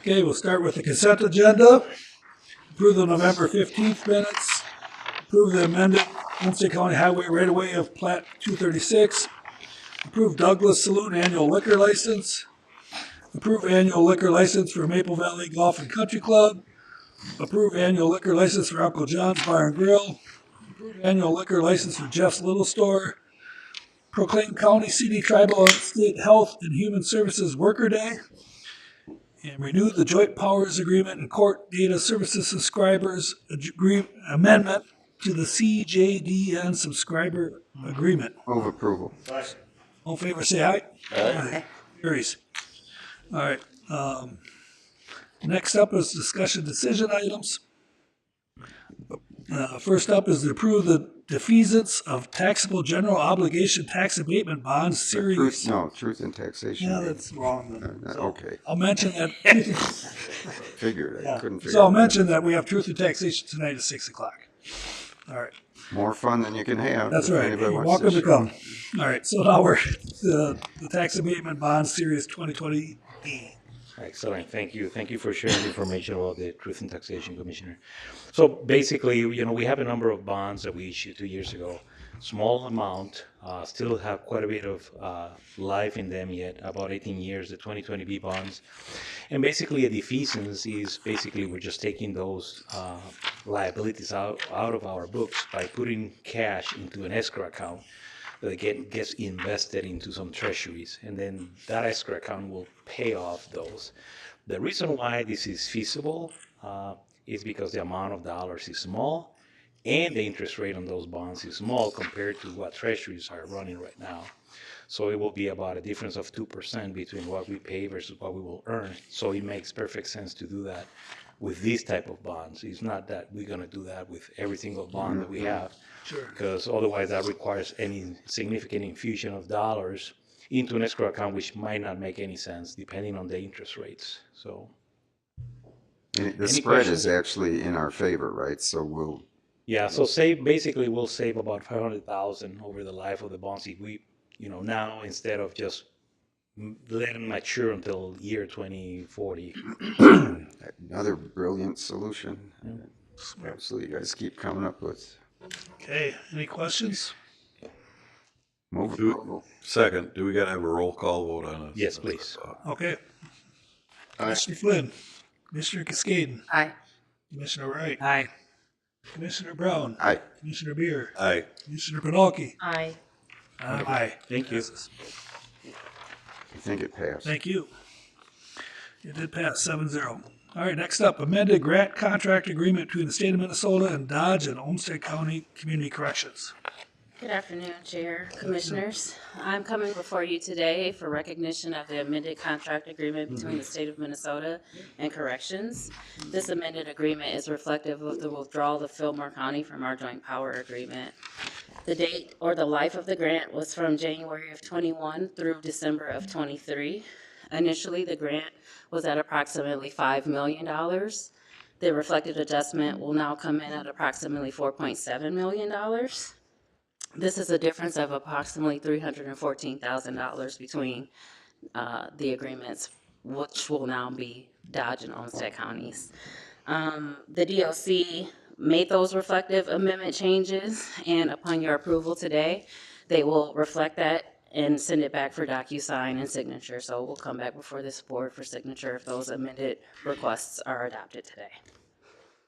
Okay, we'll start with the consent agenda. Approve the November 15th minutes. Approve the amended Olmsted County Highway right-of-way of Plat 236. Approve Douglas Saloon annual liquor license. Approve annual liquor license for Maple Valley Golf and Country Club. Approve annual liquor license for Uncle John's Bar and Grill. Approve annual liquor license for Jeff's Little Store. Proclaim County, City, Tribal, and State Health and Human Services Worker Day. And renew the Joint Powers Agreement and Court Data Services Subscribers Amendment to the CJDN Subscriber Agreement. Move approval. All in favor, say aye. Aye. Carries. All right. Next up is discussion decision items. First up is to approve the defeasance of taxable general obligation tax abatement bonds series. Truth in taxation. Yeah, that's wrong. Okay, I'll mention that. figured. I couldn't figure So I'll it out. mention that we have truth in taxation tonight at 6 o'clock. All right. More fun than you can have. That's if right. anybody You're wants welcome to come. All right. So now we're the tax abatement bond series 2020D. Excellent. Thank you. Thank you for sharing the information about the Truth in Taxation, Commissioner. So basically, we have a number of bonds that we issued 2 years ago. Small amount, still have quite a bit of life in them yet, about 18 years, the 2020B bonds. And basically, a defeasance is basically we're just taking those liabilities out of our books by putting cash into an escrow account that gets invested into some treasuries, and then that escrow account will pay off those. The reason why this is feasible is because the amount of dollars is small, and the interest rate on those bonds is small compared to what treasuries are running right now. So it will be about a difference of 2% between what we pay versus what we will earn. So it makes perfect sense to do that with these type of bonds. It's not that we're going to do that with every single bond that we have. Sure. Because otherwise that requires any significant infusion of dollars into an escrow account, which might not make any sense depending on the interest rates. So And the Any spread questions? is actually in our favor, right? So we'll, yeah, so we'll save about 500,000 over the life of the bonds if we, now instead of just letting them mature until year 2040. another brilliant solution. Absolutely, you guys keep coming up with. Okay. Any questions? Move approval. Second, do we gotta have a roll call vote on this? Yes, please. Okay. Commissioner Flynn. Commissioner Cascaden. Aye. Commissioner Wright. Aye. Commissioner Brown. Aye. Commissioner Beer. Aye. Commissioner Penalky. Aye. Aye. Thank you. Passes. I think it passed. Thank you. It did pass 7-0. All right, next up, amended grant contract agreement between the state of Minnesota and Dodge and Olmsted County Community Corrections. Good afternoon, Chair, Commissioners. I'm coming before you today for recognition of the amended contract agreement between the State of Minnesota and Corrections. This amended agreement is reflective of the withdrawal of Fillmore County from our joint power agreement. The date or the life of the grant was from January of 21 through December of 23. Initially, the grant was at approximately $5 million. The reflected adjustment will now come in at approximately $4.7 million. This is a difference of approximately $314,000 between the agreements, which will now be Dodge and Olmsted counties. The DOC made those reflective amendment changes, and upon your approval today, they will reflect that and send it back for DocuSign and signature. So we'll come back before this board for signature if those amended requests are adopted today.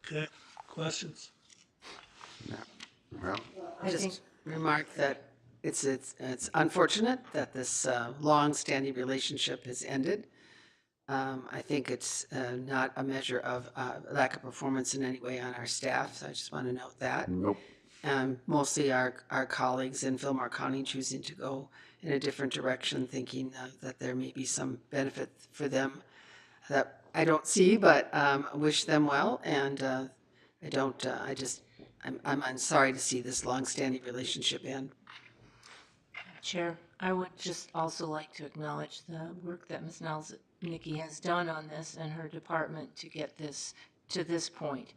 Okay, questions? Well, I just remark that it's unfortunate that this long-standing relationship has ended. I think it's not a measure of lack of performance in any way on our staff, so I just want to note that. nope. Mostly our colleagues in Fillmore County choosing to go in a different direction, thinking that there may be some benefit for them that I don't see, but wish them well. And I'm sorry to see this long-standing relationship end. Chair, I would just also like to acknowledge the work that Ms. Nikki has done on this and her department to get this to this point.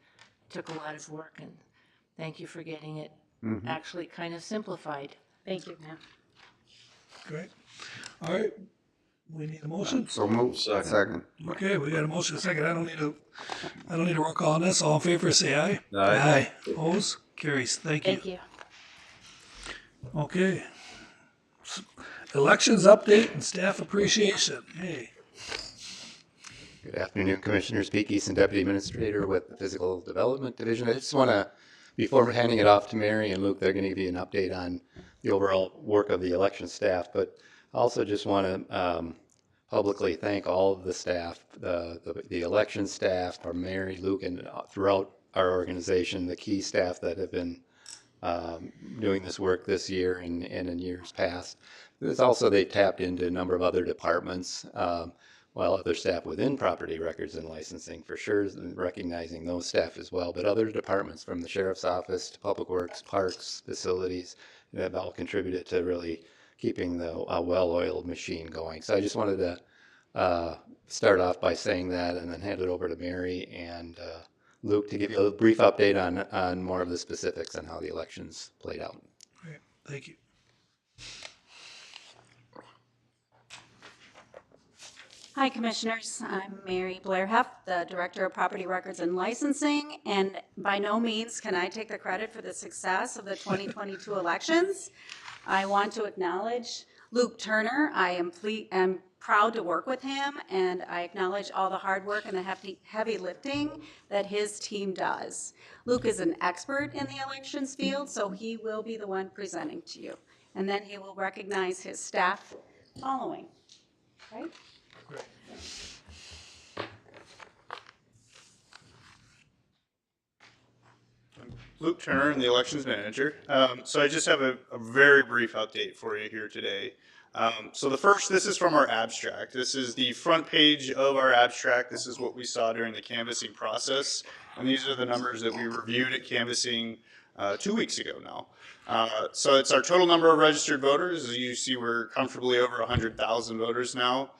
Took a lot of work, and thank you for getting it actually kind of simplified. Thank you, ma'am. Great. All right. We need a motion? So move. Second. Okay, we got a motion, a second. I don't need a roll call on this. All in favor, say aye. Aye. Opposed? Carries. Thank you. Thank you. Okay. Elections update and staff appreciation. Hey, Good afternoon, Commissioners. Pete Eason, Deputy Administrator with the Physical Development Division. I just want to, before handing it off to Mary and Luke, they're going to give you an update on the overall work of the election staff, but I also just want to publicly thank all of the staff, the election staff, our Mary, Luke, and throughout our organization, the key staff that have been doing this work this year and in years past. There's also, they tapped into a number of other departments, while other staff within property records and licensing, for sure, and recognizing those staff as well, but other departments from the sheriff's office to public works, parks, facilities, have all contributed to really keeping the well-oiled machine going. So I just wanted to start off by saying that and then hand it over to Mary and Luke to give you a brief update on more of the specifics on how the elections played out. great. Thank you. Hi, Commissioners. I'm Mary Blair Heff, the Director of Property Records and Licensing, and by no means can I take the credit for the success of the 2022 elections. I want to acknowledge Luke Turner. I am proud to work with him, and I acknowledge all the hard work and the heavy lifting that his team does. Luke is an expert in the elections field, so he will be the one presenting to you, and then he will recognize his staff following. Right? Luke Turner, I'm the elections manager. So I just have a very brief update for you here today. So this is from our abstract. This is the front page of our abstract. This is what we saw during the canvassing process. And these are the numbers that we reviewed at canvassing 2 weeks ago now. So it's our total number of registered voters. As you see, we're comfortably over 100,000 voters now.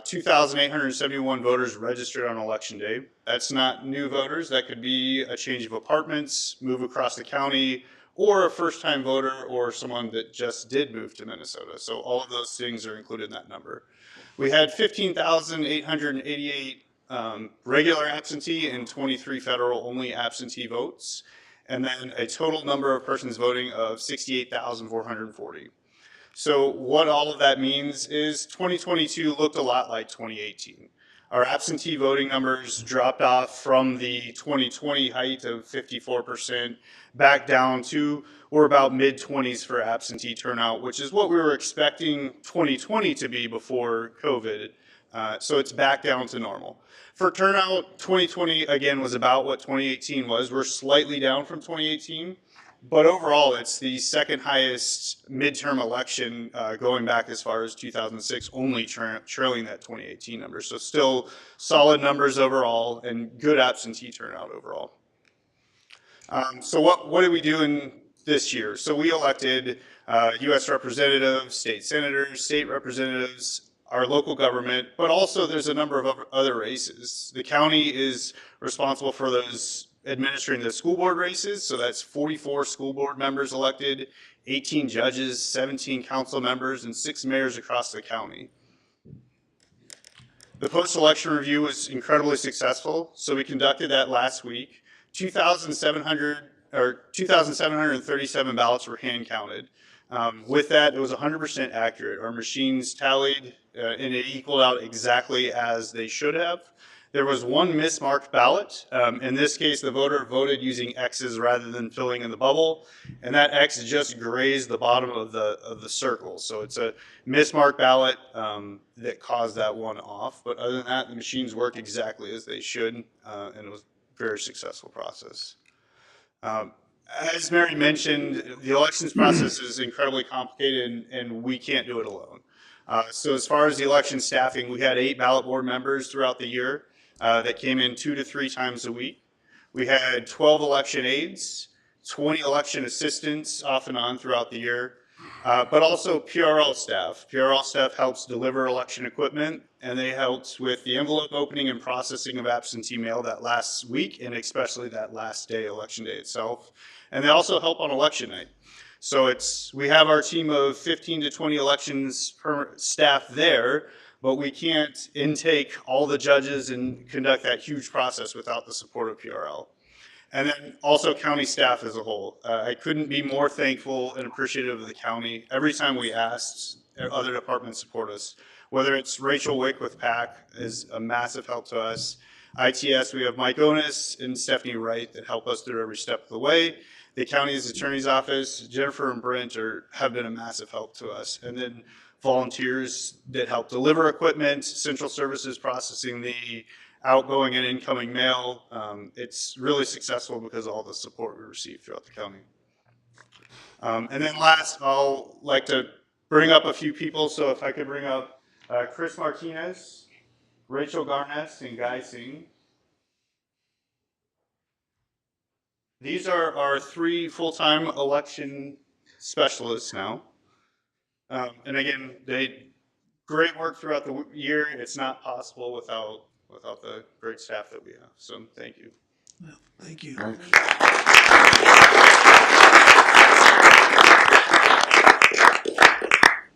2,871 voters registered on election day. That's not new voters. That could be a change of apartments, move across the county, or a first-time voter, or someone that just did move to Minnesota. So all of those things are included in that number. We had 15,888 regular absentee and 23 federal-only absentee votes, and then a total number of persons voting of 68,440. So what all of that means is 2022 looked a lot like 2018. Our absentee voting numbers dropped off from the 2020 height of 54% back down to, we're about mid-20s for absentee turnout, which is what we were expecting 2020 to be before COVID. So it's back down to normal. For turnout, 2020 again was about what 2018 was. We're slightly down from 2018. But overall, it's the second highest midterm election going back as far as 2006, only trailing that 2018 number. So still solid numbers overall and good absentee turnout overall. So what did we do in this year? So we elected U.S. representatives, state senators, state representatives, our local government, but also there's a number of other races. The county is responsible for those administering the school board races, so that's 44 school board members elected, 18 judges, 17 council members, and 6 mayors across the county. The post-election review was incredibly successful, so we conducted that last week. 2,737 ballots were hand counted. With that, it was 100% accurate. Our machines tallied and it equaled out exactly as they should have. There was one mismarked ballot. In this case, the voter voted using X's rather than filling in the bubble, and that X just grazed the bottom of the circle. So it's a mismarked ballot that caused that one off. But other than that, the machines work exactly as they should, and it was a very successful process. As Mary mentioned, the elections process is incredibly complicated, and we can't do it alone. So as far as the election staffing, we had 8 ballot board members throughout the year. That came in 2 to 3 times a week. We had 12 election aides, 20 election assistants off and on throughout the year, but also PRL staff. PRL staff helps deliver election equipment, and they helped with the envelope opening and processing of absentee mail that last week, and especially that last day, election day itself. And they also help on election night. So we have our team of 15 to 20 elections per staff there, but we can't intake all the judges and conduct that huge process without the support of PRL. And then also county staff as a whole. I couldn't be more thankful and appreciative of the county. Every time we asked, other departments support us. Whether it's Rachel Wick with PAC is a massive help to us. ITS, we have Mike Onis and Stephanie Wright that help us through every step of the way. The county's attorney's office, Jennifer and Brent have been a massive help to us. And then volunteers that help deliver equipment, central services processing the outgoing and incoming mail. It's really successful because of all the support we receive throughout the county. And then last, I'll like to bring up a few people. So if I could bring up Chris Martinez, Rachel Garness, and Guy Singh. These are our 3 full-time election specialists now. And again, they great work throughout the year. It's not possible without the great staff that we have. So thank you. Well, thank you.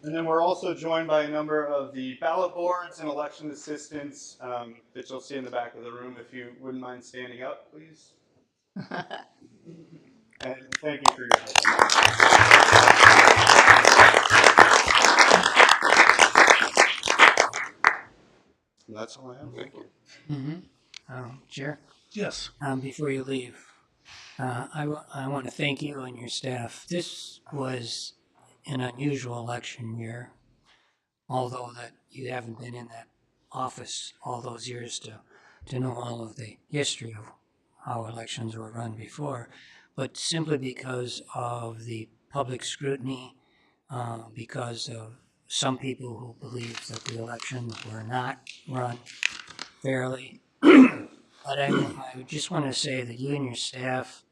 And then we're also joined by a number of the ballot boards and election assistants that you'll see in the back of the room. If you wouldn't mind standing up, please. And thank you for your help. And that's all I have. Thank you. Chair, Yes. before you leave, I want to thank you and your staff. This was an unusual election year, although that you haven't been in that office all those years to know all of the history of how elections were run before, but simply because of the public scrutiny, because of some people who believe that the elections were not run fairly. But I just want to say that you and your staff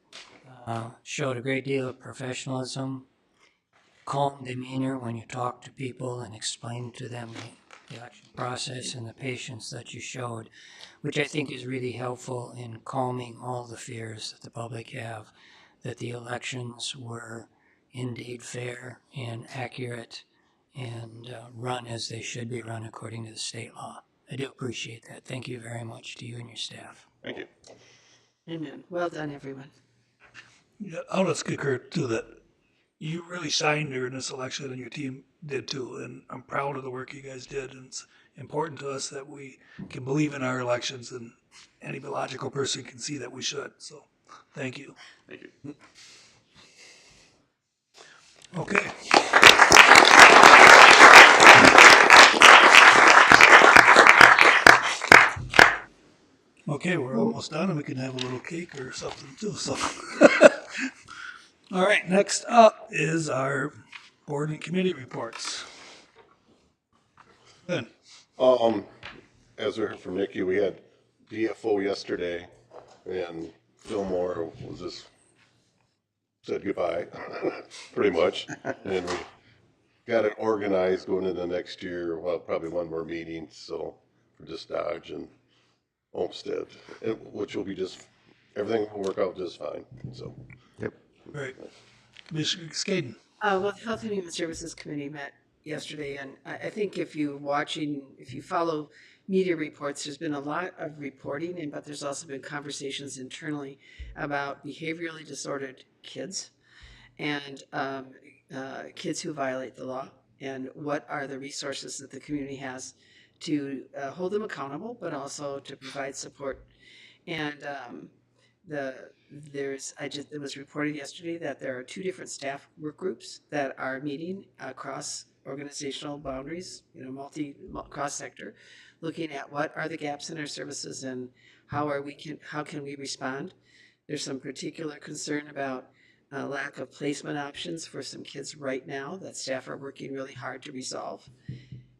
showed a great deal of professionalism, calm demeanor when you talked to people and explained to them the election process, and the patience that you showed, which I think is really helpful in calming all the fears that the public have, that the elections were indeed fair and accurate and run as they should be run according to the state law. I do appreciate that. Thank you very much to you and your staff. Thank you. Amen. Well done, everyone. Yeah, I'll just concur too that you really shined during this election, and your team did too. And I'm proud of the work you guys did. And it's important to us that we can believe in our elections, and any logical person can see that we should. So, thank you. Thank you. Okay. Okay, we're almost done, and we can have a little cake or something too. So, all right. Next up is our board and committee reports. Ben. As we heard from Nikki, we had DFO yesterday, and Fillmore was just said goodbye, pretty much. And we got it organized going into next year. Well, probably one more meeting, so for just Dodge and Olmsted, which will be just everything will work out just fine. So, Yep. Right. Mr. Skaden. Well, the Health and Human Services Committee met yesterday, and I think if you follow media reports, there's been a lot of reporting, but there's also been conversations internally about behaviorally disordered kids and kids who violate the law, and what are the resources that the community has to hold them accountable, but also to provide support. And it was reported yesterday that there are 2 different staff work groups that are meeting across organizational boundaries, cross sector, looking at what are the gaps in our services and how can we respond. There's some particular concern about lack of placement options for some kids right now that staff are working really hard to resolve.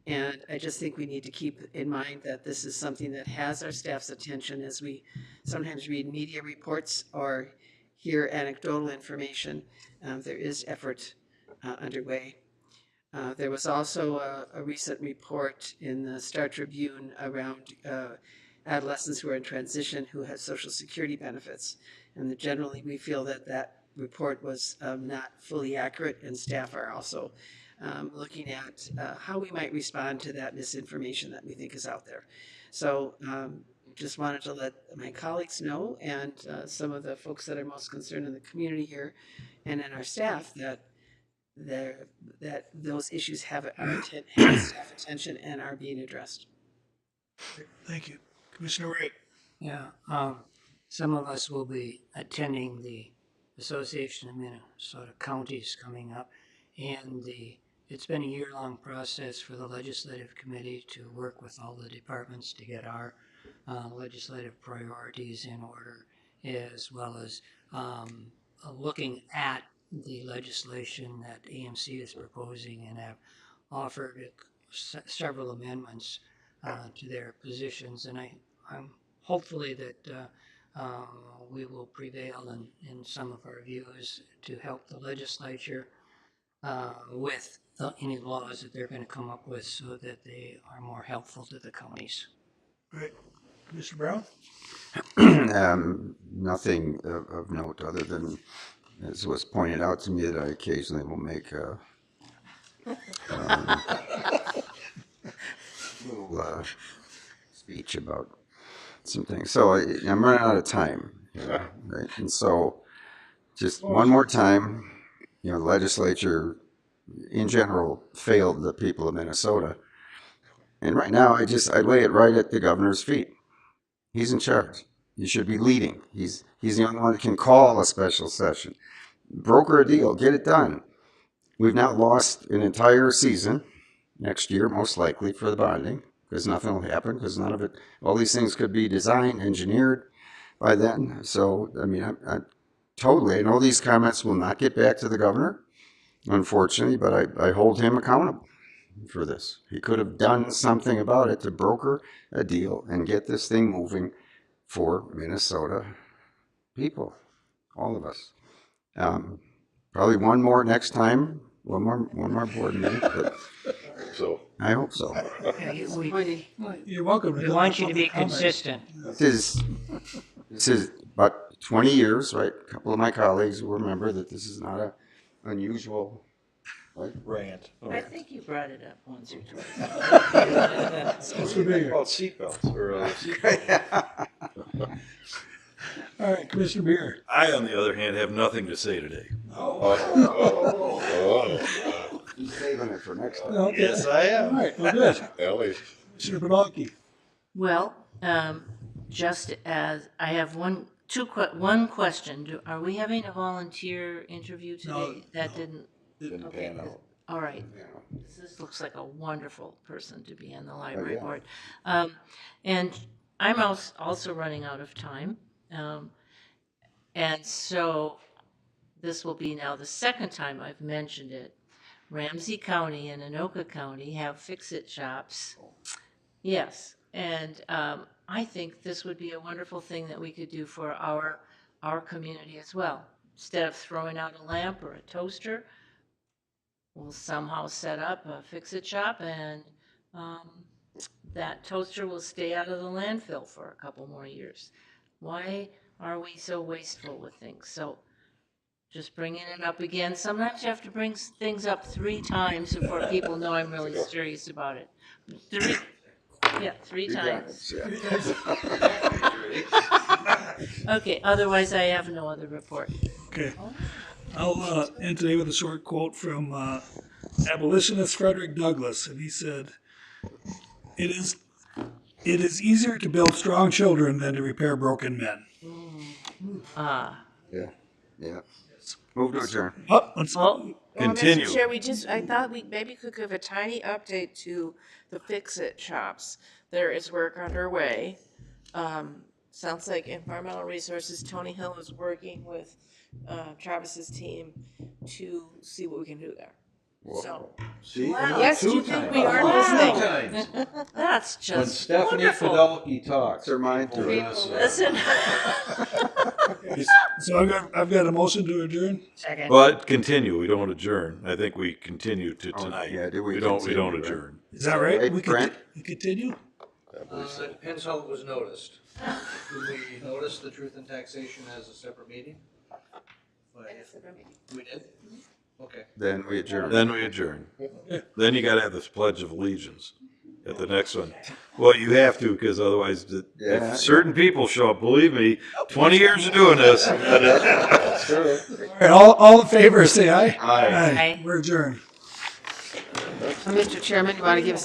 And I just think we need to keep in mind that this is something that has our staff's attention as we sometimes read media reports or hear anecdotal information. There is effort underway. There was also a recent report in the Star Tribune around adolescents who are in transition who have Social Security benefits. And generally we feel that report was not fully accurate, and staff are also looking at how we might respond to that misinformation that we think is out there. So just wanted to let my colleagues know and some of the folks that are most concerned in the community here and in our staff that those issues have staff attention and are being addressed. Thank you. Commissioner Wright. Yeah, some of us will be attending the Association of Minnesota Counties coming up, and it's been a year-long process for the Legislative Committee to work with all the departments to get our legislative priorities in order, as well as looking at the legislation that AMC is proposing and have offered several amendments to their positions, and I'm hopefully that we will prevail in some of our views to help the legislature with any laws that they're going to come up with so that they are more helpful to the counties. Great. Commissioner Brown? Nothing of note other than, as was pointed out to me, that I occasionally will make a little speech about some things. So I'm running out of time, right? And so just one more time, the legislature in general failed the people of Minnesota. And right now, I lay it right at the governor's feet. He's in charge. He should be leading. He's the only one that can call a special session. Broker a deal, get it done. We've now lost an entire season next year, most likely, for the bonding, because nothing will happen, because none of it, all these things could be designed, engineered by then. So, I mean, I know these comments will not get back to the governor, unfortunately, but I hold him accountable for this. He could have done something about it to broker a deal and get this thing moving for Minnesota people, all of us. Probably one more next time, one more board meeting. But So I hope so. You're welcome. We want you to be consistent. This is about 20 years, right? A couple of my colleagues will remember that this is not an unusual Rant. I think you brought it up once or twice. Supposed to be here. About seatbelts or seatbelts. All right, Commissioner Beer. I, on the other hand, have nothing to say today. He's saving it for next time. Okay. Yes, I am. All right, well, good. Ellie. Commissioner Pedalki. Well, just as I have one question. Are we having a volunteer interview today? No. That didn't Pan out. All right. This looks like a wonderful person to be on the library yeah. board. And I'm also running out of time. And so this will be now the second time I've mentioned it. Ramsey County and Anoka County have fix-it shops. Yes. And I think this would be a wonderful thing that we could do for our community as well. Instead of throwing out a lamp or a toaster, we'll somehow set up a fix-it shop, and that toaster will stay out of the landfill for a couple more years. Why are we so wasteful with things? So just bringing it up again. Sometimes you have to bring things up 3 times before people know I'm really serious about it. 3 times. Okay, otherwise I have no other report. Okay. I'll end today with a short quote from abolitionist Frederick Douglass, and he said, "It is easier to build strong children than to repair broken men." Yeah. Move to adjourn. Continue. Mr. Chair, I thought we maybe could give a tiny update to the fix-it shops. There is work underway. Sounds like Environmental Resources, Tony Hill is working with Travis's team to see what we can do there. So, See? yes, do you think we are listening? That's When just Stephanie wonderful. Fidelki talks. Her mind to it. Listen. So I've got a motion to adjourn. Second. But continue, we don't adjourn. I think we continue to tonight. yeah, do we We don't continue, right? adjourn. Is that right? Hey, We Brent? continue? It depends how it was noticed. Did we notice the truth and taxation as a separate meeting? We did? Okay. Then we adjourn. Then we adjourn. Then you gotta have this Pledge of Allegiance at the next one. Well, you have to, because otherwise, Yeah, if certain people show up, believe me, 20 years of doing this. That's true. All right, all in favor, say aye. Aye. Aye. We're adjourned. Mr. Chairman, you want to give us